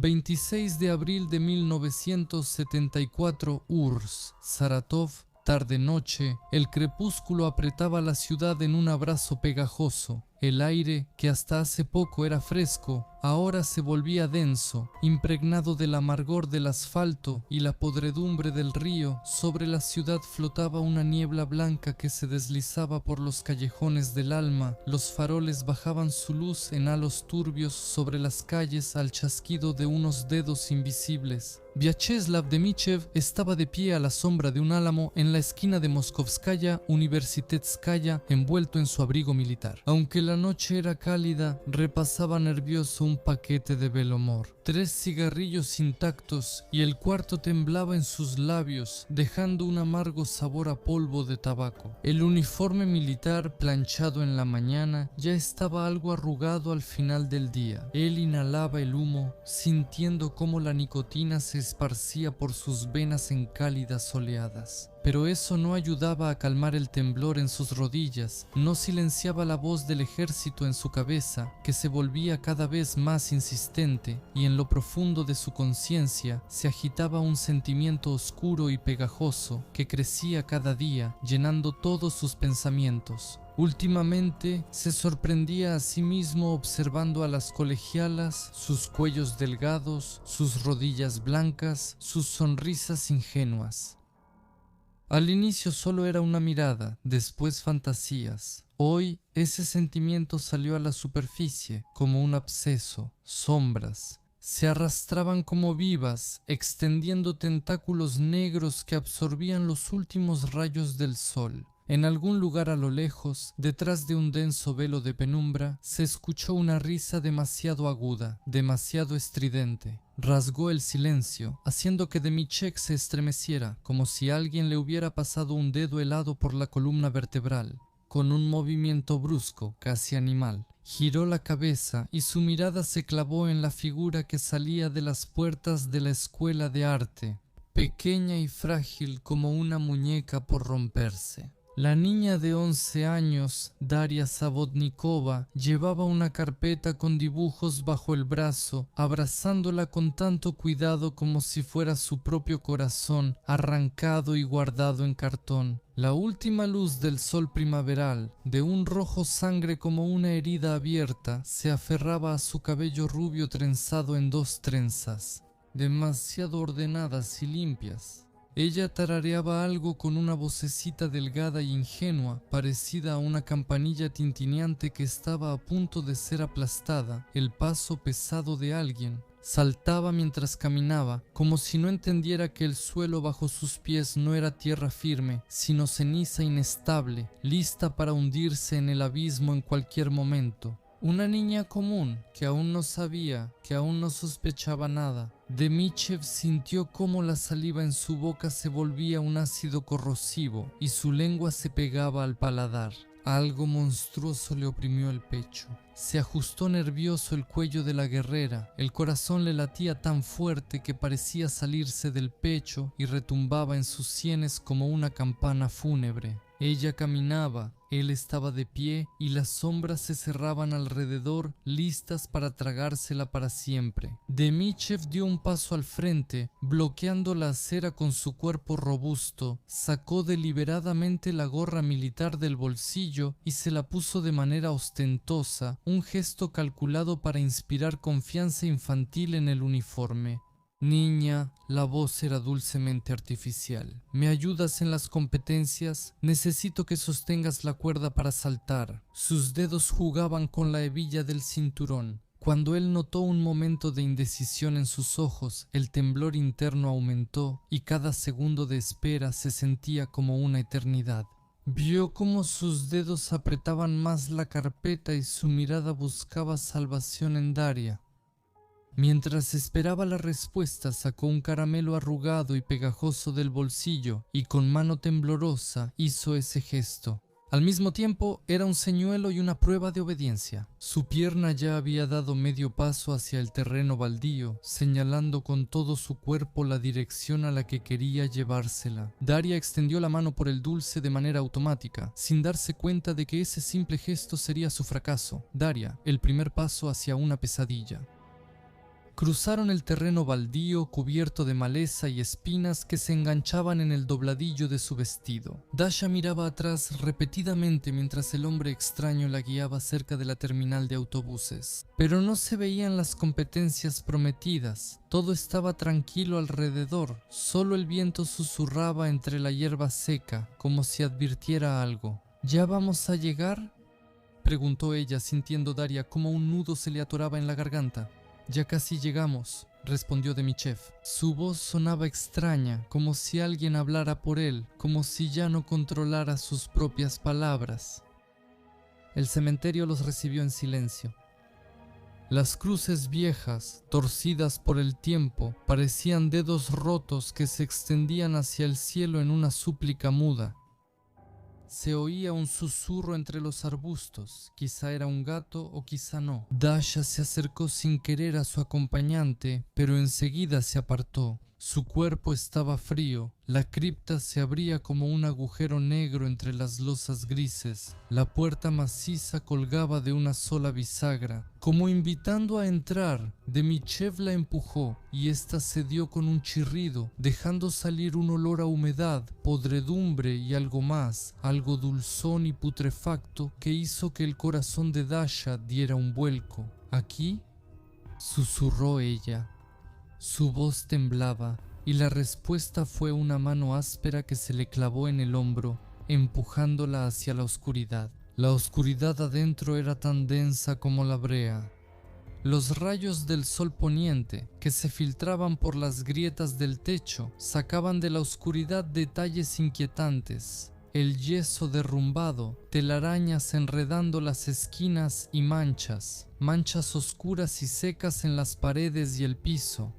26 de abril de 1974, Urs, Saratov, tarde-noche. El crepúsculo apretaba la ciudad en un abrazo pegajoso. El aire, que hasta hace poco era fresco, ahora se volvía denso, impregnado del amargor del asfalto y la podredumbre del río. Sobre la ciudad flotaba una niebla blanca que se deslizaba por los callejones del alma. Los faroles bajaban su luz en halos turbios sobre las calles al chasquido de unos dedos invisibles. Vyacheslav Demichev estaba de pie a la sombra de un álamo en la esquina de Moskovskaya Universitetskaya, envuelto en su abrigo militar. Aunque la noche era cálida, repasaba nervioso un paquete de Velomor. 3 cigarrillos intactos y el cuarto temblaba en sus labios, dejando un amargo sabor a polvo de tabaco. El uniforme militar, planchado en la mañana, ya estaba algo arrugado al final del día. Él inhalaba el humo, sintiendo cómo la nicotina se esparcía por sus venas en cálidas oleadas. Pero eso no ayudaba a calmar el temblor en sus rodillas, no silenciaba la voz del ejército en su cabeza, que se volvía cada vez más insistente, y en lo profundo de su conciencia se agitaba un sentimiento oscuro y pegajoso que crecía cada día, llenando todos sus pensamientos. Últimamente se sorprendía a sí mismo observando a las colegialas, sus cuellos delgados, sus rodillas blancas, sus sonrisas ingenuas. Al inicio solo era una mirada, después fantasías. Hoy ese sentimiento salió a la superficie como un absceso, sombras. Se arrastraban como vivas, extendiendo tentáculos negros que absorbían los últimos rayos del sol. En algún lugar a lo lejos, detrás de un denso velo de penumbra, se escuchó una risa demasiado aguda, demasiado estridente. Rasgó el silencio, haciendo que Demichev se estremeciera, como si alguien le hubiera pasado un dedo helado por la columna vertebral. Con un movimiento brusco, casi animal, giró la cabeza y su mirada se clavó en la figura que salía de las puertas de la escuela de arte, pequeña y frágil como una muñeca por romperse. La niña de 11 años, Daria Savodnikova, llevaba una carpeta con dibujos bajo el brazo, abrazándola con tanto cuidado como si fuera su propio corazón, arrancado y guardado en cartón. La última luz del sol primaveral, de un rojo sangre como una herida abierta, se aferraba a su cabello rubio trenzado en 2 trenzas, demasiado ordenadas y limpias. Ella tarareaba algo con una vocecita delgada e ingenua, parecida a una campanilla tintineante que estaba a punto de ser aplastada. El paso pesado de alguien. Saltaba mientras caminaba, como si no entendiera que el suelo bajo sus pies no era tierra firme, sino ceniza inestable, lista para hundirse en el abismo en cualquier momento. Una niña común, que aún no sabía, que aún no sospechaba nada. Demichev sintió cómo la saliva en su boca se volvía un ácido corrosivo y su lengua se pegaba al paladar. Algo monstruoso le oprimió el pecho. Se ajustó nervioso el cuello de la guerrera. El corazón le latía tan fuerte que parecía salirse del pecho y retumbaba en sus sienes como una campana fúnebre. Ella caminaba, él estaba de pie y las sombras se cerraban alrededor, listas para tragársela para siempre. Demichev dio un paso al frente, bloqueando la acera con su cuerpo robusto, sacó deliberadamente la gorra militar del bolsillo y se la puso de manera ostentosa, un gesto calculado para inspirar confianza infantil en el uniforme. Niña, la voz era dulcemente artificial. ¿Me ayudas en las competencias? Necesito que sostengas la cuerda para saltar. Sus dedos jugaban con la hebilla del cinturón. Cuando él notó un momento de indecisión en sus ojos, el temblor interno aumentó y cada segundo de espera se sentía como una eternidad. Vio cómo sus dedos apretaban más la carpeta y su mirada buscaba salvación en Daria. Mientras esperaba la respuesta, sacó un caramelo arrugado y pegajoso del bolsillo y con mano temblorosa hizo ese gesto. Al mismo tiempo, era un señuelo y una prueba de obediencia. Su pierna ya había dado medio paso hacia el terreno baldío, señalando con todo su cuerpo la dirección a la que quería llevársela. Daria extendió la mano por el dulce de manera automática, sin darse cuenta de que ese simple gesto sería su fracaso. Daria, el primer paso hacia una pesadilla. Cruzaron el terreno baldío cubierto de maleza y espinas que se enganchaban en el dobladillo de su vestido. Dasha miraba atrás repetidamente mientras el hombre extraño la guiaba cerca de la terminal de autobuses. Pero no se veían las competencias prometidas. Todo estaba tranquilo alrededor, solo el viento susurraba entre la hierba seca, como si advirtiera algo. ¿Ya vamos a llegar?, preguntó ella, sintiendo Daria como un nudo se le atoraba en la garganta. Ya casi llegamos, respondió Demichev. Su voz sonaba extraña, como si alguien hablara por él, como si ya no controlara sus propias palabras. El cementerio los recibió en silencio. Las cruces viejas, torcidas por el tiempo, parecían dedos rotos que se extendían hacia el cielo en una súplica muda. Se oía un susurro entre los arbustos, quizá era un gato o quizá no. Dasha se acercó sin querer a su acompañante, pero enseguida se apartó. Su cuerpo estaba frío, la cripta se abría como un agujero negro entre las losas grises. La puerta maciza colgaba de una sola bisagra. Como invitando a entrar, Demichev la empujó y ésta cedió con un chirrido, dejando salir un olor a humedad, podredumbre y algo más, algo dulzón y putrefacto que hizo que el corazón de Dasha diera un vuelco. ¿Aquí?, susurró ella. Su voz temblaba, y la respuesta fue una mano áspera que se le clavó en el hombro, empujándola hacia la oscuridad. La oscuridad adentro era tan densa como la brea. Los rayos del sol poniente, que se filtraban por las grietas del techo, sacaban de la oscuridad detalles inquietantes. El yeso derrumbado, telarañas enredando las esquinas y manchas oscuras y secas en las paredes y el piso.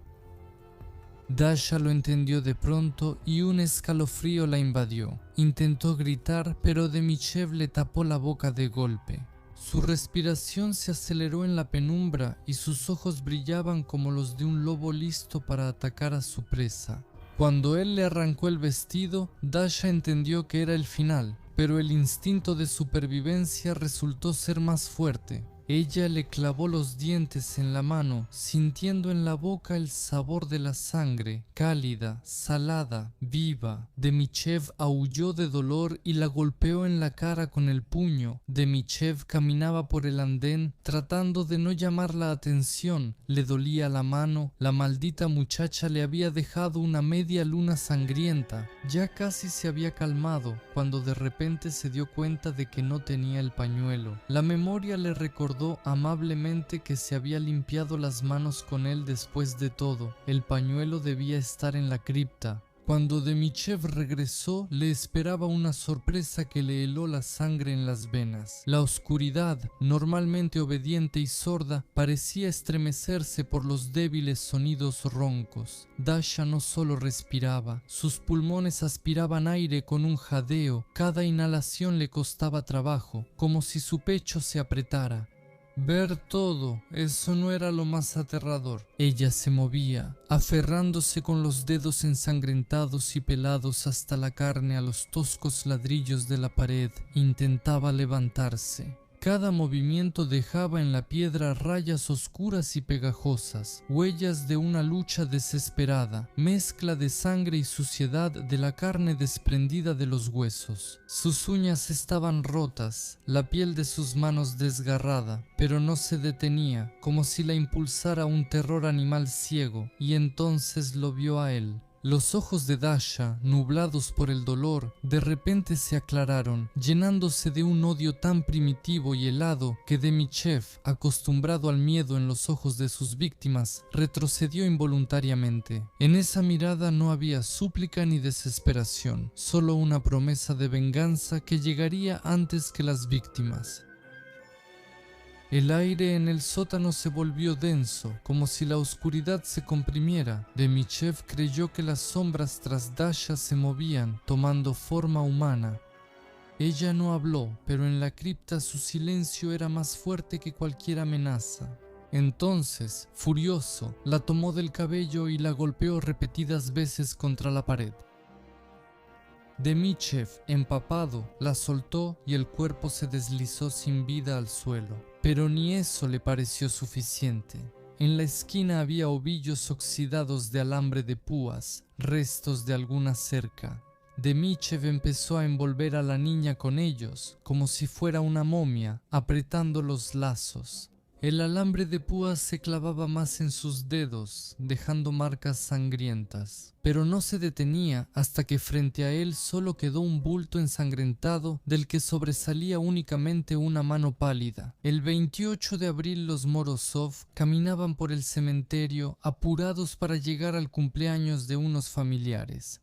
Dasha lo entendió de pronto y un escalofrío la invadió. Intentó gritar, pero Demichev le tapó la boca de golpe. Su respiración se aceleró en la penumbra y sus ojos brillaban como los de un lobo listo para atacar a su presa. Cuando él le arrancó el vestido, Dasha entendió que era el final, pero el instinto de supervivencia resultó ser más fuerte. Ella le clavó los dientes en la mano, sintiendo en la boca el sabor de la sangre, cálida, salada, viva. Demichev aulló de dolor y la golpeó en la cara con el puño. Demichev caminaba por el andén, tratando de no llamar la atención. Le dolía la mano, la maldita muchacha le había dejado una media luna sangrienta. Ya casi se había calmado, cuando de repente se dio cuenta de que no tenía el pañuelo. La memoria le recordó amablemente que se había limpiado las manos con él después de todo. El pañuelo debía estar en la cripta. Cuando Demichev regresó, le esperaba una sorpresa que le heló la sangre en las venas. La oscuridad, normalmente obediente y sorda, parecía estremecerse por los débiles sonidos roncos. Dasha no solo respiraba, sus pulmones aspiraban aire con un jadeo. Cada inhalación le costaba trabajo, como si su pecho se apretara. Ver todo, eso no era lo más aterrador. Ella se movía, aferrándose con los dedos ensangrentados y pelados hasta la carne a los toscos ladrillos de la pared. Intentaba levantarse. Cada movimiento dejaba en la piedra rayas oscuras y pegajosas, huellas de una lucha desesperada, mezcla de sangre y suciedad de la carne desprendida de los huesos. Sus uñas estaban rotas, la piel de sus manos desgarrada, pero no se detenía, como si la impulsara un terror animal ciego, y entonces lo vio a él. Los ojos de Dasha, nublados por el dolor, de repente se aclararon, llenándose de un odio tan primitivo y helado que Demichev, acostumbrado al miedo en los ojos de sus víctimas, retrocedió involuntariamente. En esa mirada no había súplica ni desesperación, solo una promesa de venganza que llegaría antes que las víctimas. El aire en el sótano se volvió denso, como si la oscuridad se comprimiera. Demichev creyó que las sombras tras Dasha se movían, tomando forma humana. Ella no habló, pero en la cripta su silencio era más fuerte que cualquier amenaza. Entonces, furioso, la tomó del cabello y la golpeó repetidas veces contra la pared. Demichev, empapado, la soltó y el cuerpo se deslizó sin vida al suelo. Pero ni eso le pareció suficiente. En la esquina había ovillos oxidados de alambre de púas, restos de alguna cerca. Demichev empezó a envolver a la niña con ellos, como si fuera una momia, apretando los lazos. El alambre de púas se clavaba más en sus dedos, dejando marcas sangrientas. Pero no se detenía hasta que frente a él solo quedó un bulto ensangrentado del que sobresalía únicamente una mano pálida. El 28 de abril los Morozov caminaban por el cementerio apurados para llegar al cumpleaños de unos familiares.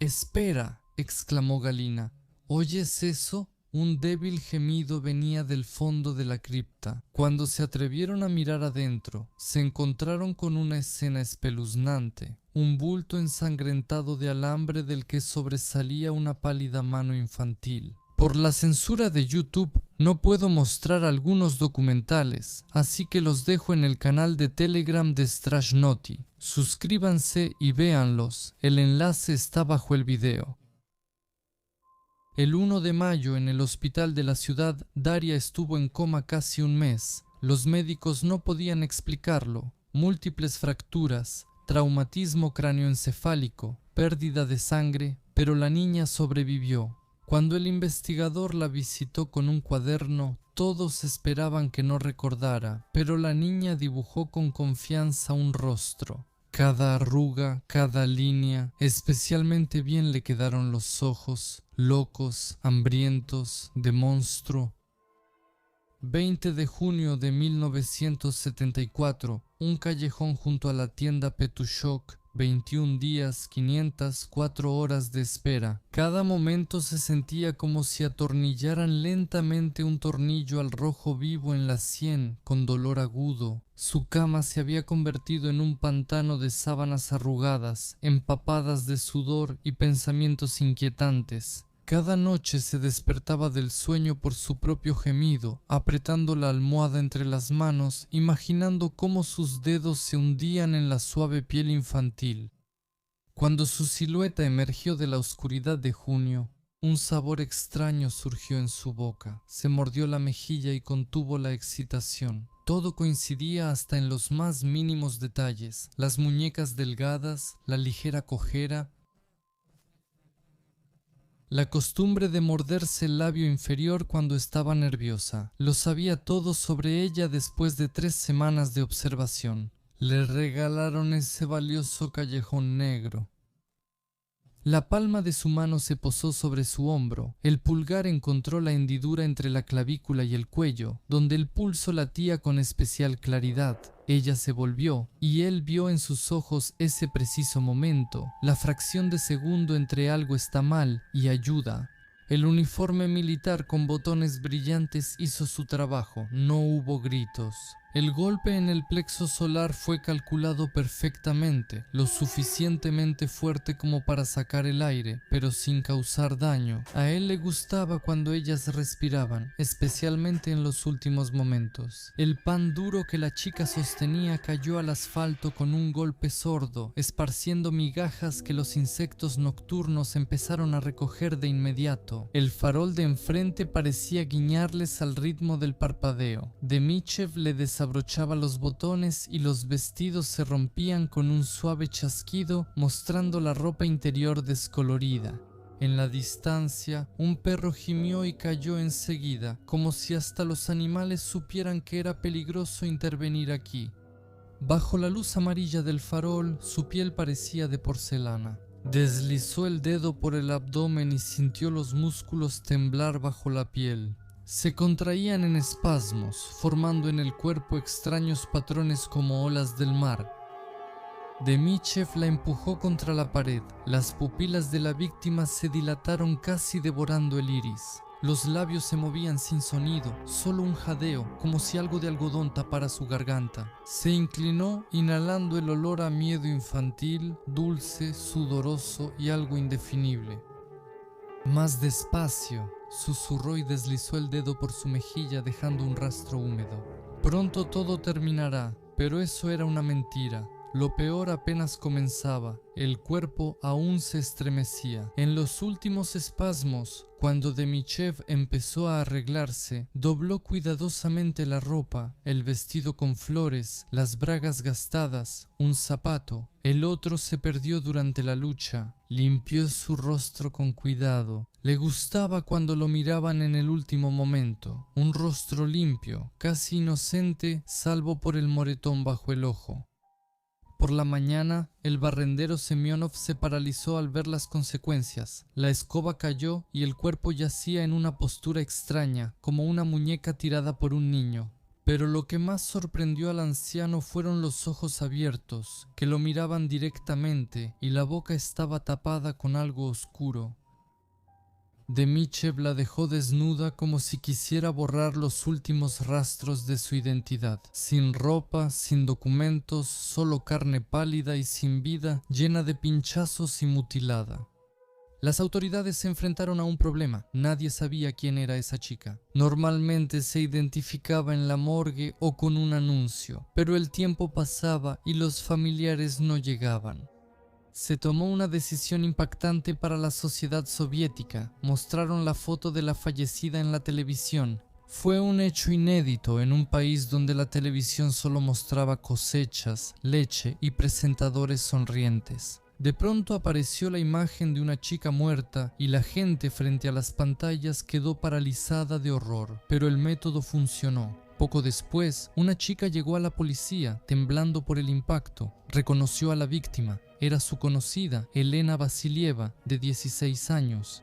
«¡Espera!», exclamó Galina. «¿Oyes eso?». Un débil gemido venía del fondo de la cripta. Cuando se atrevieron a mirar adentro, se encontraron con una escena espeluznante. Un bulto ensangrentado de alambre del que sobresalía una pálida mano infantil. Por la censura de YouTube no puedo mostrar algunos documentales, así que los dejo en el canal de Telegram de Strashnoti. Suscríbanse y véanlos, el enlace está bajo el video. El 1 de mayo, en el hospital de la ciudad, Daria estuvo en coma casi un mes. Los médicos no podían explicarlo. Múltiples fracturas, traumatismo cráneoencefálico, pérdida de sangre, pero la niña sobrevivió. Cuando el investigador la visitó con un cuaderno, todos esperaban que no recordara, pero la niña dibujó con confianza un rostro. Cada arruga, cada línea, especialmente bien le quedaron los ojos, locos, hambrientos, de monstruo. 20 de junio de 1974, un callejón junto a la tienda Petushok, 21 días, 504 horas de espera. Cada momento se sentía como si atornillaran lentamente un tornillo al rojo vivo en la sien, con dolor agudo. Su cama se había convertido en un pantano de sábanas arrugadas, empapadas de sudor y pensamientos inquietantes. Cada noche se despertaba del sueño por su propio gemido, apretando la almohada entre las manos, imaginando cómo sus dedos se hundían en la suave piel infantil. Cuando su silueta emergió de la oscuridad de junio, un sabor extraño surgió en su boca. Se mordió la mejilla y contuvo la excitación. Todo coincidía hasta en los más mínimos detalles: las muñecas delgadas, la ligera cojera, la costumbre de morderse el labio inferior cuando estaba nerviosa. Lo sabía todo sobre ella después de 3 semanas de observación. Le regalaron ese valioso callejón negro. La palma de su mano se posó sobre su hombro. El pulgar encontró la hendidura entre la clavícula y el cuello, donde el pulso latía con especial claridad. Ella se volvió, y él vio en sus ojos ese preciso momento, la fracción de segundo entre algo está mal y ayuda. El uniforme militar con botones brillantes hizo su trabajo, no hubo gritos. El golpe en el plexo solar fue calculado perfectamente, lo suficientemente fuerte como para sacar el aire, pero sin causar daño. A él le gustaba cuando ellas respiraban, especialmente en los últimos momentos. El pan duro que la chica sostenía cayó al asfalto con un golpe sordo, esparciendo migajas que los insectos nocturnos empezaron a recoger de inmediato. El farol de enfrente parecía guiñarles al ritmo del parpadeo. Demichev le desabrochaba los botones y los vestidos se rompían con un suave chasquido, mostrando la ropa interior descolorida. En la distancia, un perro gimió y cayó enseguida, como si hasta los animales supieran que era peligroso intervenir aquí. Bajo la luz amarilla del farol, su piel parecía de porcelana. Deslizó el dedo por el abdomen y sintió los músculos temblar bajo la piel. Se contraían en espasmos, formando en el cuerpo extraños patrones como olas del mar. Demichev la empujó contra la pared. Las pupilas de la víctima se dilataron casi devorando el iris. Los labios se movían sin sonido, solo un jadeo, como si algo de algodón tapara su garganta. Se inclinó, inhalando el olor a miedo infantil, dulce, sudoroso y algo indefinible. Más despacio, susurró y deslizó el dedo por su mejilla dejando un rastro húmedo. Pronto todo terminará, pero eso era una mentira. Lo peor apenas comenzaba, el cuerpo aún se estremecía. En los últimos espasmos, cuando Demichev empezó a arreglarse, dobló cuidadosamente la ropa, el vestido con flores, las bragas gastadas, un zapato. El otro se perdió durante la lucha. Limpió su rostro con cuidado. Le gustaba cuando lo miraban en el último momento. Un rostro limpio, casi inocente, salvo por el moretón bajo el ojo. Por la mañana, el barrendero Semyonov se paralizó al ver las consecuencias. La escoba cayó y el cuerpo yacía en una postura extraña, como una muñeca tirada por un niño. Pero lo que más sorprendió al anciano fueron los ojos abiertos, que lo miraban directamente, y la boca estaba tapada con algo oscuro. Demichev la dejó desnuda como si quisiera borrar los últimos rastros de su identidad. Sin ropa, sin documentos, solo carne pálida y sin vida, llena de pinchazos y mutilada. Las autoridades se enfrentaron a un problema. Nadie sabía quién era esa chica. Normalmente se identificaba en la morgue o con un anuncio, pero el tiempo pasaba y los familiares no llegaban. Se tomó una decisión impactante para la sociedad soviética. Mostraron la foto de la fallecida en la televisión. Fue un hecho inédito en un país donde la televisión solo mostraba cosechas, leche y presentadores sonrientes. De pronto apareció la imagen de una chica muerta y la gente frente a las pantallas quedó paralizada de horror. Pero el método funcionó. Poco después, una chica llegó a la policía, temblando por el impacto. Reconoció a la víctima. Era su conocida, Elena Vasilieva, de 16 años.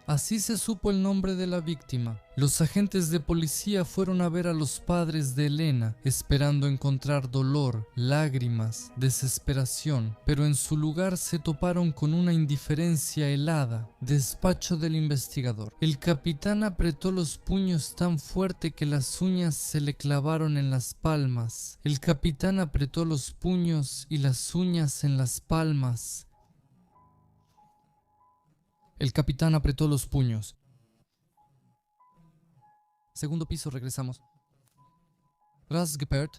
Así se supo el nombre de la víctima. Los agentes de policía fueron a ver a los padres de Elena, esperando encontrar dolor, lágrimas, desesperación, pero en su lugar se toparon con una indiferencia helada. Despacho del investigador. El capitán apretó los puños tan fuerte que las uñas se le clavaron en las palmas. El capitán apretó los puños y las uñas en las palmas. El capitán apretó los puños. Segundo piso, regresamos. Rasgepert.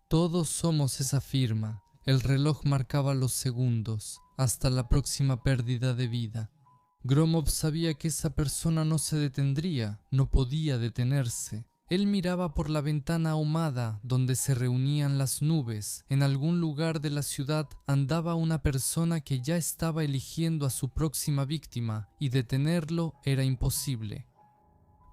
Todos somos esa firma. El reloj marcaba los segundos, hasta la próxima pérdida de vida. Gromov sabía que esa persona no se detendría, no podía detenerse. Él miraba por la ventana ahumada donde se reunían las nubes. En algún lugar de la ciudad andaba una persona que ya estaba eligiendo a su próxima víctima y detenerlo era imposible.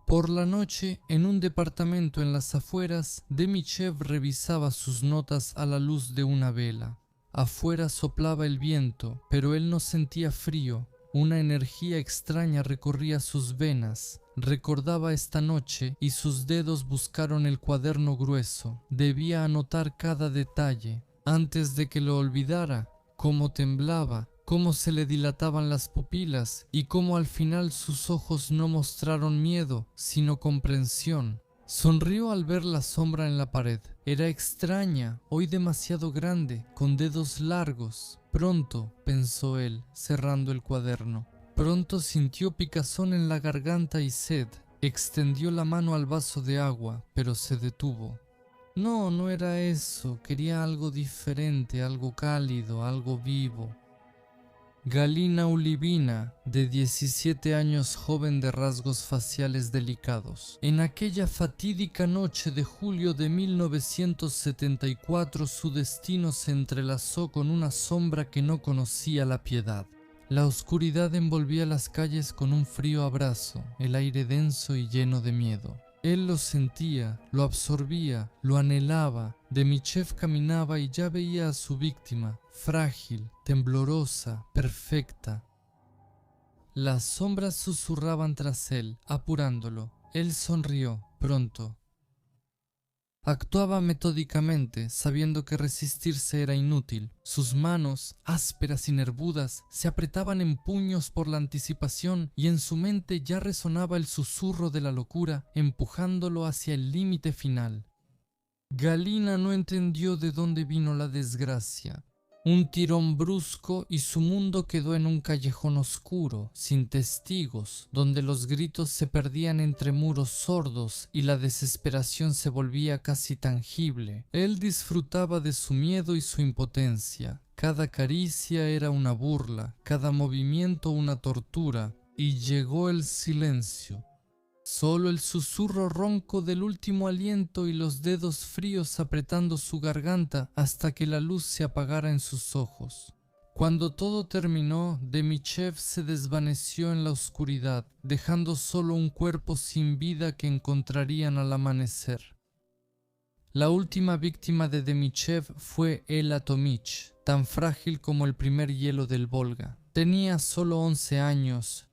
Por la noche, en un departamento en las afueras, Demichev revisaba sus notas a la luz de una vela. Afuera soplaba el viento, pero él no sentía frío. Una energía extraña recorría sus venas. Recordaba esta noche y sus dedos buscaron el cuaderno grueso. Debía anotar cada detalle. Antes de que lo olvidara, cómo temblaba, cómo se le dilataban las pupilas y cómo al final sus ojos no mostraron miedo, sino comprensión. Sonrió al ver la sombra en la pared. Era extraña, hoy demasiado grande, con dedos largos. Pronto, pensó él, cerrando el cuaderno. Pronto sintió picazón en la garganta y sed. Extendió la mano al vaso de agua, pero se detuvo. No, no era eso. Quería algo diferente, algo cálido, algo vivo. Galina Ulivina, de 17 años, joven de rasgos faciales delicados. En aquella fatídica noche de julio de 1974 su destino se entrelazó con una sombra que no conocía la piedad. La oscuridad envolvía las calles con un frío abrazo, el aire denso y lleno de miedo. Él lo sentía, lo absorbía, lo anhelaba. Demichev caminaba y ya veía a su víctima, frágil, temblorosa, perfecta. Las sombras susurraban tras él, apurándolo. Él sonrió, pronto. Actuaba metódicamente, sabiendo que resistirse era inútil. Sus manos, ásperas y nervudas, se apretaban en puños por la anticipación y en su mente ya resonaba el susurro de la locura, empujándolo hacia el límite final. Galina no entendió de dónde vino la desgracia. Un tirón brusco y su mundo quedó en un callejón oscuro, sin testigos, donde los gritos se perdían entre muros sordos y la desesperación se volvía casi tangible. Él disfrutaba de su miedo y su impotencia. Cada caricia era una burla, cada movimiento una tortura, y llegó el silencio. Solo el susurro ronco del último aliento y los dedos fríos apretando su garganta hasta que la luz se apagara en sus ojos. Cuando todo terminó, Demichev se desvaneció en la oscuridad, dejando solo un cuerpo sin vida que encontrarían al amanecer. La última víctima de Demichev fue Ela Tomich, tan frágil como el primer hielo del Volga. Tenía solo 11 años.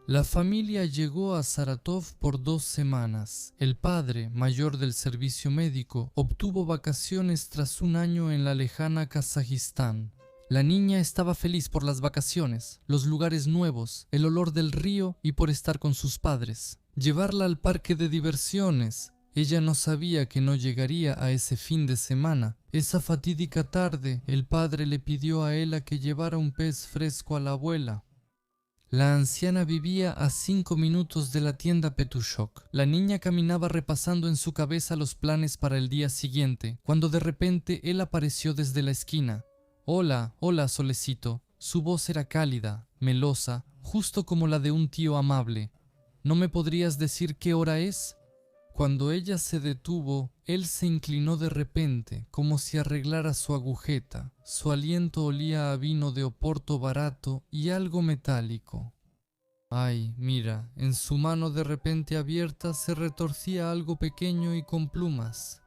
La familia llegó a Saratov por 2 semanas. El padre, mayor del servicio médico, obtuvo vacaciones tras un año en la lejana Kazajistán. La niña estaba feliz por las vacaciones, los lugares nuevos, el olor del río y por estar con sus padres. Llevarla al parque de diversiones. Ella no sabía que no llegaría a ese fin de semana. Esa fatídica tarde, el padre le pidió a Ela que llevara un pez fresco a la abuela. La anciana vivía a 5 minutos de la tienda Petushok. La niña caminaba repasando en su cabeza los planes para el día siguiente, cuando de repente él apareció desde la esquina. «Hola, hola, solecito». Su voz era cálida, melosa, justo como la de un tío amable. «¿No me podrías decir qué hora es?» Cuando ella se detuvo, él se inclinó de repente, como si arreglara su agujeta. Su aliento olía a vino de Oporto barato y algo metálico. Ay, mira, en su mano de repente abierta se retorcía algo pequeño y con plumas.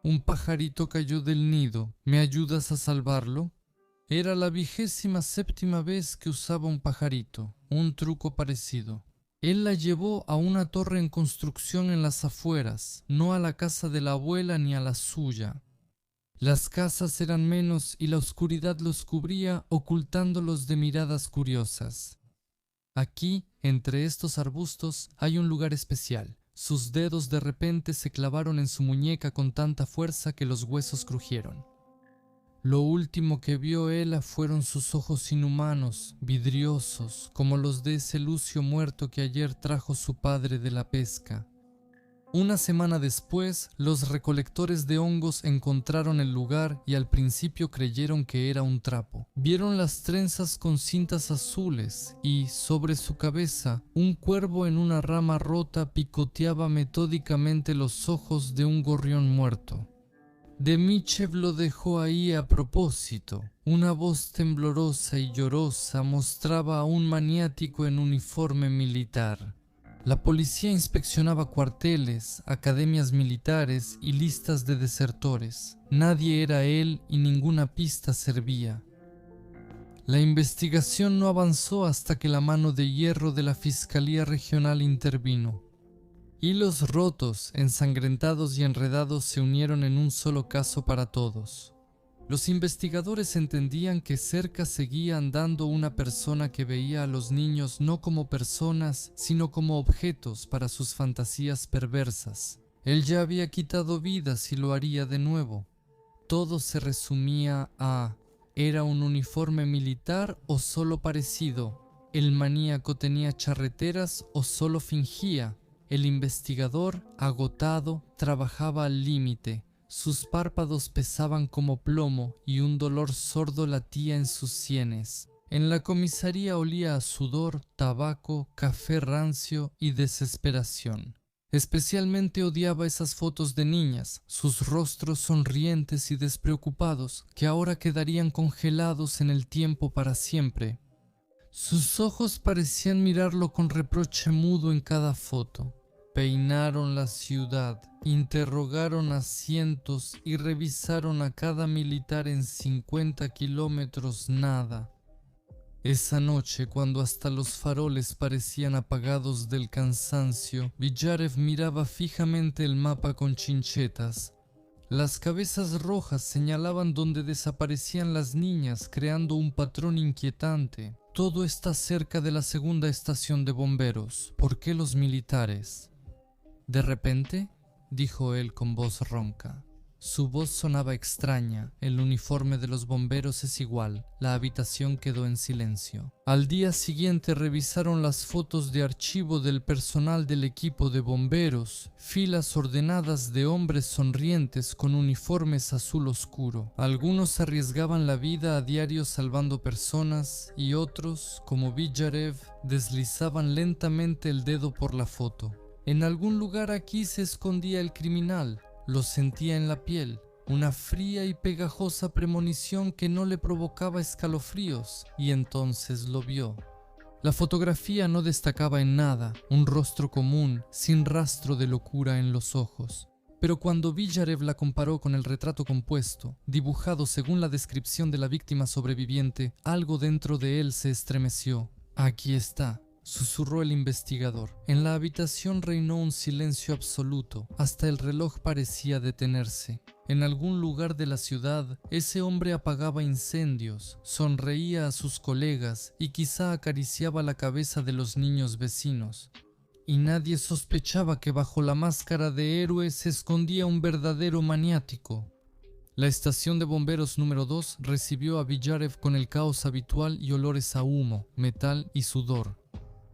Un pajarito cayó del nido. ¿Me ayudas a salvarlo? Era la 27ª vez que usaba un pajarito, un truco parecido. Él la llevó a una torre en construcción en las afueras, no a la casa de la abuela ni a la suya. Las casas eran menos y la oscuridad los cubría, ocultándolos de miradas curiosas. Aquí, entre estos arbustos, hay un lugar especial. Sus dedos de repente se clavaron en su muñeca con tanta fuerza que los huesos crujieron. Lo último que vio Ela fueron sus ojos inhumanos, vidriosos, como los de ese lucio muerto que ayer trajo su padre de la pesca. Una semana después, los recolectores de hongos encontraron el lugar y al principio creyeron que era un trapo. Vieron las trenzas con cintas azules y, sobre su cabeza, un cuervo en una rama rota picoteaba metódicamente los ojos de un gorrión muerto. Demichev lo dejó ahí a propósito. Una voz temblorosa y llorosa mostraba a un maniático en uniforme militar. La policía inspeccionaba cuarteles, academias militares y listas de desertores. Nadie era él y ninguna pista servía. La investigación no avanzó hasta que la mano de hierro de la Fiscalía Regional intervino. Hilos rotos, ensangrentados y enredados se unieron en un solo caso para todos. Los investigadores entendían que cerca seguía andando una persona que veía a los niños no como personas, sino como objetos para sus fantasías perversas. Él ya había quitado vidas y lo haría de nuevo. Todo se resumía a: ¿era un uniforme militar o solo parecido? ¿El maníaco tenía charreteras o solo fingía? El investigador, agotado, trabajaba al límite. Sus párpados pesaban como plomo y un dolor sordo latía en sus sienes. En la comisaría olía a sudor, tabaco, café rancio y desesperación. Especialmente odiaba esas fotos de niñas, sus rostros sonrientes y despreocupados, que ahora quedarían congelados en el tiempo para siempre. Sus ojos parecían mirarlo con reproche mudo en cada foto. Peinaron la ciudad, interrogaron a cientos y revisaron a cada militar en 50 kilómetros, nada. Esa noche, cuando hasta los faroles parecían apagados del cansancio, Villarev miraba fijamente el mapa con chinchetas. Las cabezas rojas señalaban donde desaparecían las niñas, creando un patrón inquietante. Todo está cerca de la segunda estación de bomberos. ¿Por qué los militares? De repente, dijo él con voz ronca, Su voz sonaba extraña, el uniforme de los bomberos es igual, la habitación quedó en silencio. Al día siguiente revisaron las fotos de archivo del personal del equipo de bomberos, filas ordenadas de hombres sonrientes con uniformes azul oscuro. Algunos arriesgaban la vida a diario salvando personas y otros, como Villarev, deslizaban lentamente el dedo por la foto. En algún lugar aquí se escondía el criminal. Lo sentía en la piel, una fría y pegajosa premonición que no le provocaba escalofríos, y entonces lo vio. La fotografía no destacaba en nada, un rostro común, sin rastro de locura en los ojos. Pero cuando Villarev la comparó con el retrato compuesto, dibujado según la descripción de la víctima sobreviviente, algo dentro de él se estremeció. Aquí está, susurró el investigador. En la habitación reinó un silencio absoluto, hasta el reloj parecía detenerse. En algún lugar de la ciudad, ese hombre apagaba incendios, sonreía a sus colegas y quizá acariciaba la cabeza de los niños vecinos. Y nadie sospechaba que bajo la máscara de héroe se escondía un verdadero maniático. La estación de bomberos número 2 recibió a Villarev con el caos habitual y olores a humo, metal y sudor.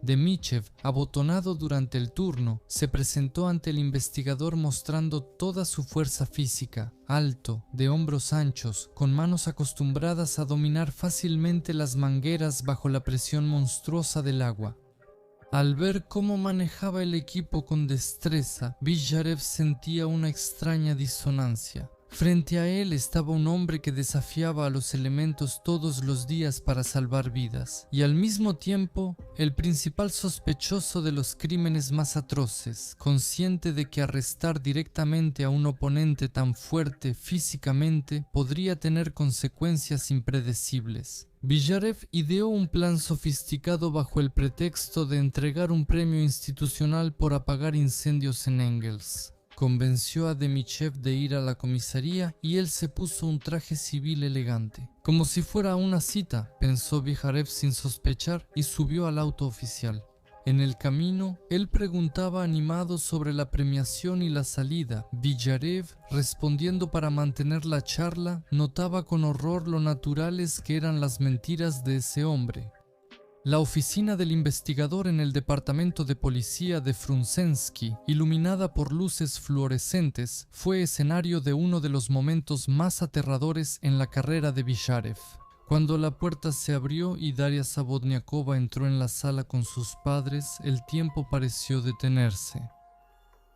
Demichev, abotonado durante el turno, se presentó ante el investigador mostrando toda su fuerza física, alto, de hombros anchos, con manos acostumbradas a dominar fácilmente las mangueras bajo la presión monstruosa del agua. Al ver cómo manejaba el equipo con destreza, Villarev sentía una extraña disonancia. Frente a él estaba un hombre que desafiaba a los elementos todos los días para salvar vidas, y al mismo tiempo, el principal sospechoso de los crímenes más atroces, consciente de que arrestar directamente a un oponente tan fuerte físicamente podría tener consecuencias impredecibles. Villarev ideó un plan sofisticado bajo el pretexto de entregar un premio institucional por apagar incendios en Engels. Convenció a Demichev de ir a la comisaría y él se puso un traje civil elegante. Como si fuera una cita, pensó Villarev sin sospechar y subió al auto oficial. En el camino, él preguntaba animado sobre la premiación y la salida. Villarev, respondiendo para mantener la charla, notaba con horror lo naturales que eran las mentiras de ese hombre. La oficina del investigador en el departamento de policía de Frunzensky, iluminada por luces fluorescentes, fue escenario de uno de los momentos más aterradores en la carrera de Villarev. Cuando la puerta se abrió y Daria Savodniakova entró en la sala con sus padres, el tiempo pareció detenerse.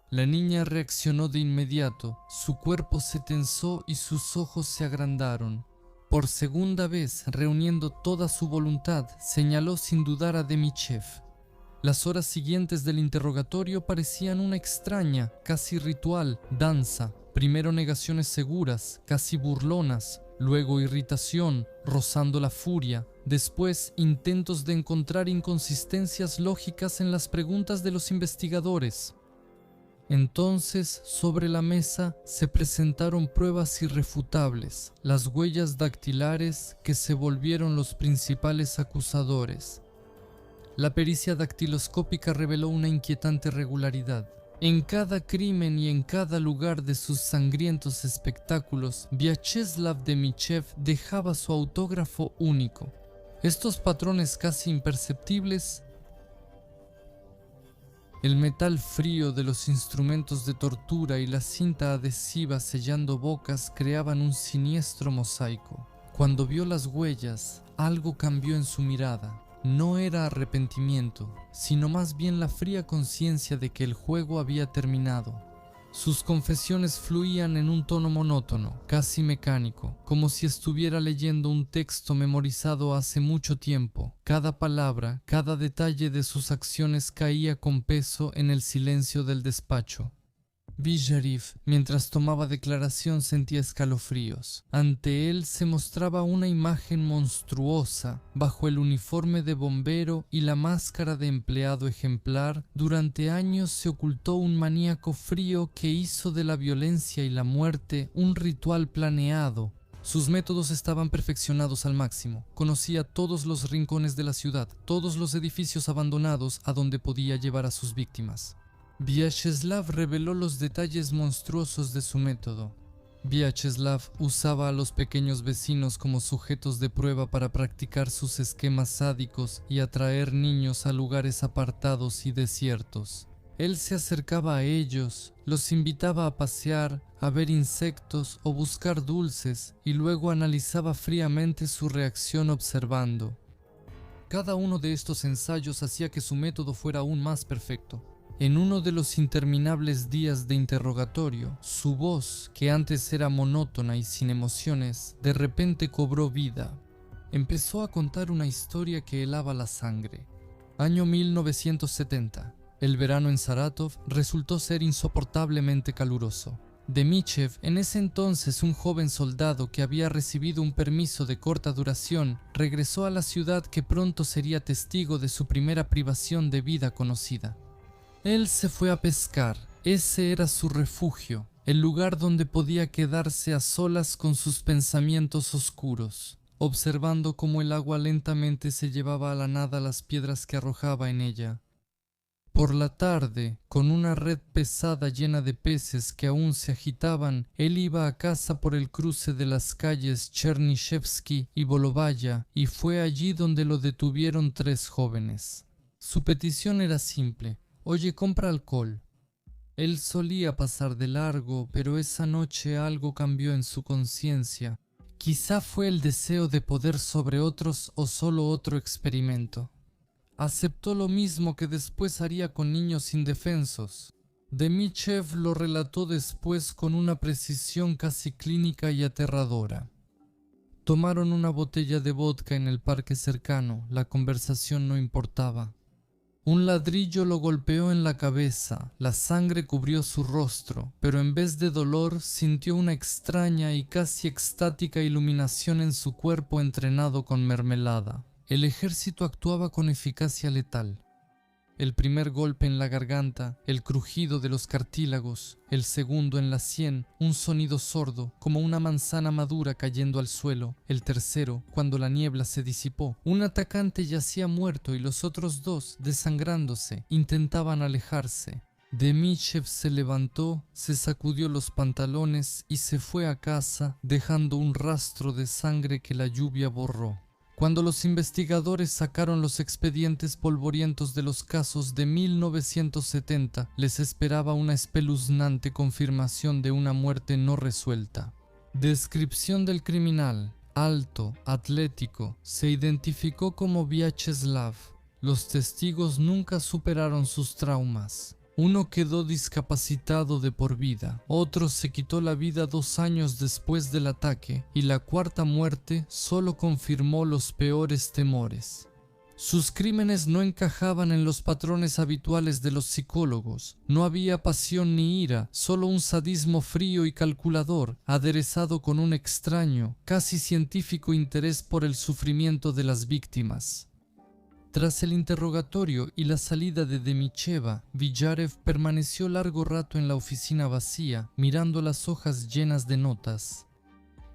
La niña reaccionó de inmediato, su cuerpo se tensó y sus ojos se agrandaron. Por segunda vez, reuniendo toda su voluntad, señaló sin dudar a Demichev. Las horas siguientes del interrogatorio parecían una extraña, casi ritual, danza. Primero negaciones seguras, casi burlonas, luego irritación, rozando la furia, después intentos de encontrar inconsistencias lógicas en las preguntas de los investigadores. Entonces, sobre la mesa se presentaron pruebas irrefutables, las huellas dactilares que se volvieron los principales acusadores. La pericia dactiloscópica reveló una inquietante regularidad. En cada crimen y en cada lugar de sus sangrientos espectáculos, Vyacheslav Demichev dejaba su autógrafo único. Estos patrones casi imperceptibles, el metal frío de los instrumentos de tortura y la cinta adhesiva sellando bocas creaban un siniestro mosaico. Cuando vio las huellas, algo cambió en su mirada. No era arrepentimiento, sino más bien la fría conciencia de que el juego había terminado. Sus confesiones fluían en un tono monótono, casi mecánico, como si estuviera leyendo un texto memorizado hace mucho tiempo. Cada palabra, cada detalle de sus acciones caía con peso en el silencio del despacho. Villarev, mientras tomaba declaración, sentía escalofríos. Ante él se mostraba una imagen monstruosa. Bajo el uniforme de bombero y la máscara de empleado ejemplar, durante años se ocultó un maníaco frío que hizo de la violencia y la muerte un ritual planeado. Sus métodos estaban perfeccionados al máximo. Conocía todos los rincones de la ciudad, todos los edificios abandonados a donde podía llevar a sus víctimas. Vyacheslav reveló los detalles monstruosos de su método. Vyacheslav usaba a los pequeños vecinos como sujetos de prueba para practicar sus esquemas sádicos y atraer niños a lugares apartados y desiertos. Él se acercaba a ellos, los invitaba a pasear, a ver insectos o buscar dulces y luego analizaba fríamente su reacción observando. Cada uno de estos ensayos hacía que su método fuera aún más perfecto. En uno de los interminables días de interrogatorio, su voz, que antes era monótona y sin emociones, de repente cobró vida. Empezó a contar una historia que helaba la sangre. Año 1970. El verano en Saratov resultó ser insoportablemente caluroso. Demichev, en ese entonces un joven soldado que había recibido un permiso de corta duración, regresó a la ciudad que pronto sería testigo de su primera privación de vida conocida. Él se fue a pescar, ese era su refugio, el lugar donde podía quedarse a solas con sus pensamientos oscuros, observando cómo el agua lentamente se llevaba a la nada las piedras que arrojaba en ella. Por la tarde, con una red pesada llena de peces que aún se agitaban, él iba a casa por el cruce de las calles Chernyshevsky y Volovaya, y fue allí donde lo detuvieron 3 jóvenes. Su petición era simple: «Oye, compra alcohol». Él solía pasar de largo, pero esa noche algo cambió en su conciencia. Quizá fue el deseo de poder sobre otros o solo otro experimento. Aceptó lo mismo que después haría con niños indefensos. Demichev lo relató después con una precisión casi clínica y aterradora. Tomaron una botella de vodka en el parque cercano, la conversación no importaba. Un ladrillo lo golpeó en la cabeza, la sangre cubrió su rostro, pero en vez de dolor sintió una extraña y casi extática iluminación en su cuerpo entrenado con mermelada. El ejército actuaba con eficacia letal. El primer golpe en la garganta, el crujido de los cartílagos, el segundo en la sien, un sonido sordo, como una manzana madura cayendo al suelo, el tercero, cuando la niebla se disipó. Un atacante yacía muerto y los otros 2, desangrándose, intentaban alejarse. Demichev se levantó, se sacudió los pantalones y se fue a casa, dejando un rastro de sangre que la lluvia borró. Cuando los investigadores sacaron los expedientes polvorientos de los casos de 1970, les esperaba una espeluznante confirmación de una muerte no resuelta. Descripción del criminal: alto, atlético, se identificó como Vyacheslav. Los testigos nunca superaron sus traumas. Uno quedó discapacitado de por vida, otro se quitó la vida 2 años después del ataque y la cuarta muerte solo confirmó los peores temores. Sus crímenes no encajaban en los patrones habituales de los psicólogos. No había pasión ni ira, solo un sadismo frío y calculador, aderezado con un extraño, casi científico interés por el sufrimiento de las víctimas. Tras el interrogatorio y la salida de Demicheva, Villarev permaneció largo rato en la oficina vacía, mirando las hojas llenas de notas.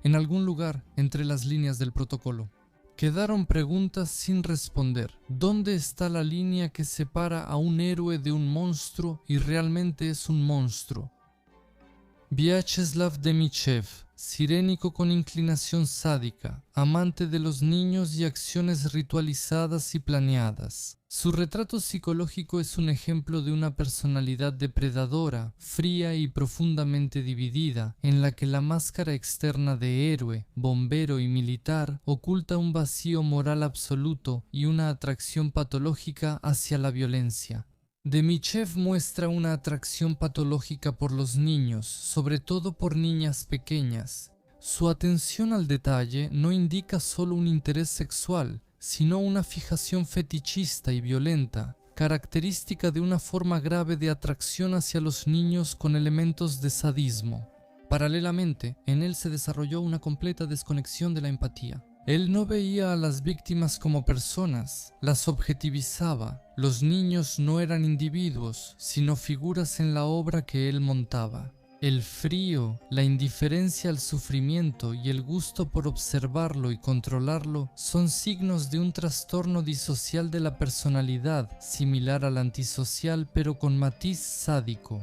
En algún lugar, entre las líneas del protocolo, quedaron preguntas sin responder. ¿Dónde está la línea que separa a un héroe de un monstruo y realmente es un monstruo? Vyacheslav Demichev, sirénico con inclinación sádica, amante de los niños y acciones ritualizadas y planeadas. Su retrato psicológico es un ejemplo de una personalidad depredadora, fría y profundamente dividida, en la que la máscara externa de héroe, bombero y militar oculta un vacío moral absoluto y una atracción patológica hacia la violencia. Demichev muestra una atracción patológica por los niños, sobre todo por niñas pequeñas. Su atención al detalle no indica solo un interés sexual, sino una fijación fetichista y violenta, característica de una forma grave de atracción hacia los niños con elementos de sadismo. Paralelamente, en él se desarrolló una completa desconexión de la empatía. Él no veía a las víctimas como personas, las objetivizaba. Los niños no eran individuos, sino figuras en la obra que él montaba. El frío, la indiferencia al sufrimiento y el gusto por observarlo y controlarlo son signos de un trastorno disocial de la personalidad, similar al antisocial pero con matiz sádico.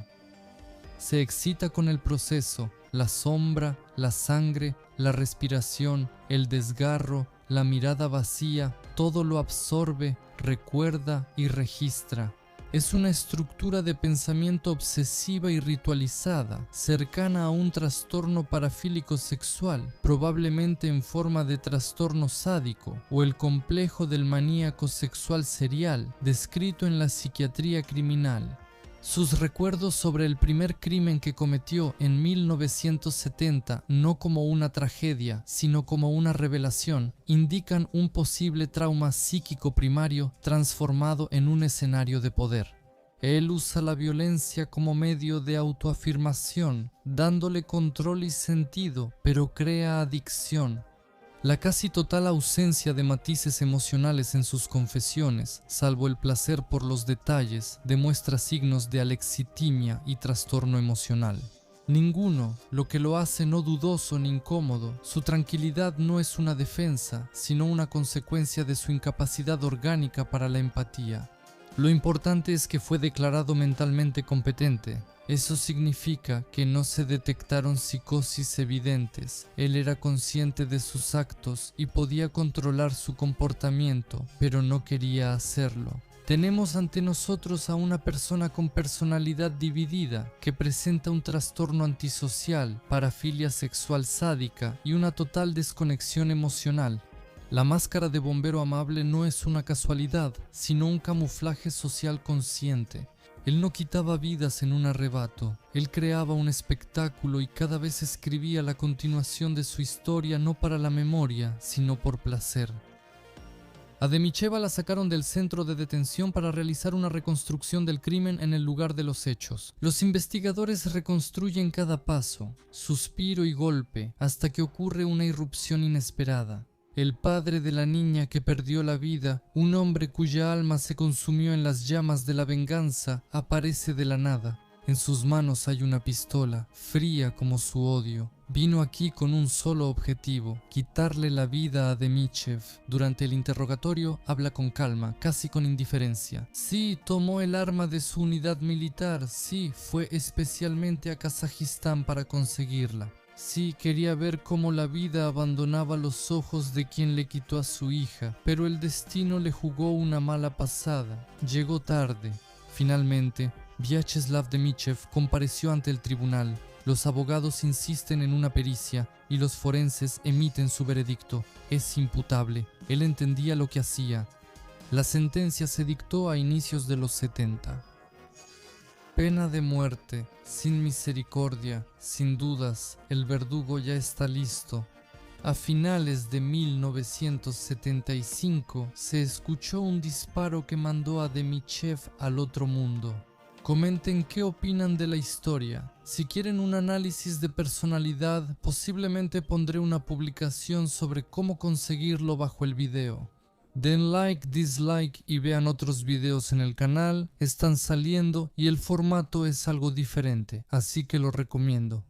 Se excita con el proceso, la sombra, la sangre, la respiración, el desgarro, la mirada vacía, todo lo absorbe, recuerda y registra. Es una estructura de pensamiento obsesiva y ritualizada, cercana a un trastorno parafílico sexual, probablemente en forma de trastorno sádico, o el complejo del maníaco sexual serial, descrito en la psiquiatría criminal. Sus recuerdos sobre el primer crimen que cometió en 1970, no como una tragedia, sino como una revelación, indican un posible trauma psíquico primario transformado en un escenario de poder. Él usa la violencia como medio de autoafirmación, dándole control y sentido, pero crea adicción. La casi total ausencia de matices emocionales en sus confesiones, salvo el placer por los detalles, demuestra signos de alexitimia y trastorno emocional. Ninguno, lo que lo hace no dudoso ni incómodo. Su tranquilidad no es una defensa, sino una consecuencia de su incapacidad orgánica para la empatía. Lo importante es que fue declarado mentalmente competente. Eso significa que no se detectaron psicosis evidentes. Él era consciente de sus actos y podía controlar su comportamiento, pero no quería hacerlo. Tenemos ante nosotros a una persona con personalidad dividida, que presenta un trastorno antisocial, parafilia sexual sádica y una total desconexión emocional. La máscara de bombero amable no es una casualidad, sino un camuflaje social consciente. Él no quitaba vidas en un arrebato, él creaba un espectáculo y cada vez escribía la continuación de su historia no para la memoria, sino por placer. A Demicheva la sacaron del centro de detención para realizar una reconstrucción del crimen en el lugar de los hechos. Los investigadores reconstruyen cada paso, suspiro y golpe, hasta que ocurre una irrupción inesperada. El padre de la niña que perdió la vida, un hombre cuya alma se consumió en las llamas de la venganza, aparece de la nada. En sus manos hay una pistola, fría como su odio. Vino aquí con un solo objetivo, quitarle la vida a Demichev. Durante el interrogatorio habla con calma, casi con indiferencia. Sí, tomó el arma de su unidad militar, sí, fue especialmente a Kazajistán para conseguirla. Sí, quería ver cómo la vida abandonaba los ojos de quien le quitó a su hija, pero el destino le jugó una mala pasada. Llegó tarde. Finalmente, Vyacheslav Demichev compareció ante el tribunal. Los abogados insisten en una pericia y los forenses emiten su veredicto. Es imputable. Él entendía lo que hacía. La sentencia se dictó a inicios de los 70. Pena de muerte, sin misericordia, sin dudas, el verdugo ya está listo. A finales de 1975 se escuchó un disparo que mandó a Demichev al otro mundo. Comenten qué opinan de la historia. Si quieren un análisis de personalidad, posiblemente pondré una publicación sobre cómo conseguirlo bajo el video. Den like, dislike y vean otros videos en el canal, están saliendo y el formato es algo diferente, así que lo recomiendo.